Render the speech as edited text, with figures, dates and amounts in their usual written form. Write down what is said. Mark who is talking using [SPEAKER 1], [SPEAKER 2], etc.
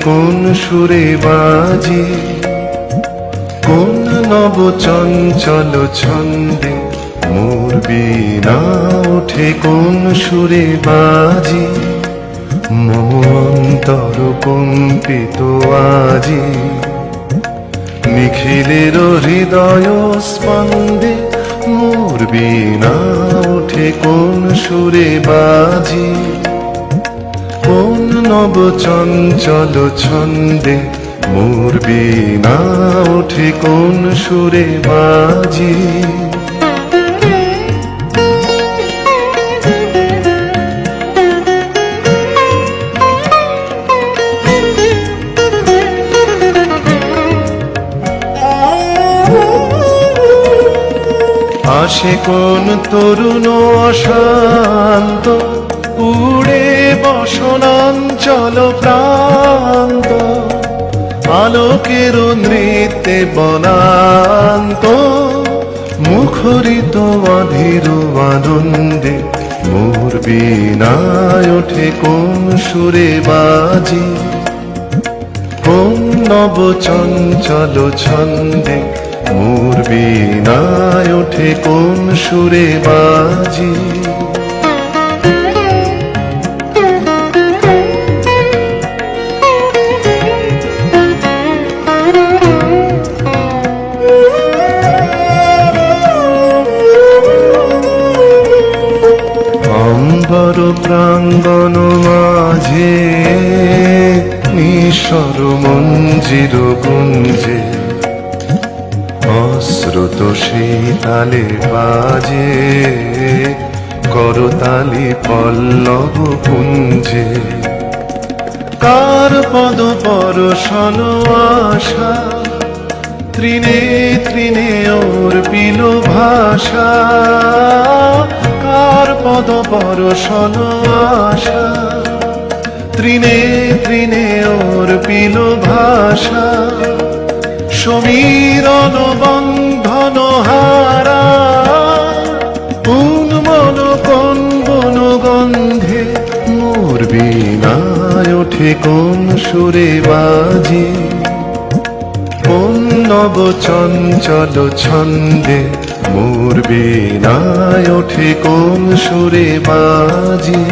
[SPEAKER 1] কোন সুরে বাজি, কোন নব চঞ্চল ছন্দে মোর বীণা ওঠে কোন সুরে বাজি। মম অন্তর কম্পিত আজি, নিখিলের হৃদয় স্পন্দে মোর বীণা ওঠে কোন সুরে বাজি। কোন নব চঞ্চল ছন্দে মোর বীণা ওঠে কোন সুরে বাজি। আসে কোন তরুণ অশান্ত, উড়ে বসনাঞ্চল প্রান্ত, আলোকের নৃত্যে বনান্ত, মুখরিত অধীর আনন্দে মোর বীণায় ওঠে কোন সুরে বাজি। কোন নব চঞ্চল ছন্দে মোর বীণায় ওঠে কোন সুরে বাজি। অম্বর প্রাঙ্গণ মাঝে নিঃস্বর মঞ্জির গুঞ্জে, অশ্রুত সেই তালে বাজে করতালি পল্লব পুঞ্জে। কার পদ পরশন আশা, তৃণে তৃণে ওর পিল ভাষা। কার পদ পরশন আশা, তৃণে তৃণে ওর পিল ভাষা। সমীরণ বন্ধন হারা, উন্মন কোন বন গন্ধে মোর বীণায় ওঠে কোন সুরে বাজি। কোন নব চঞ্চল ছন্দে মোর বীণায় ওঠে কোন সুরে বাজি।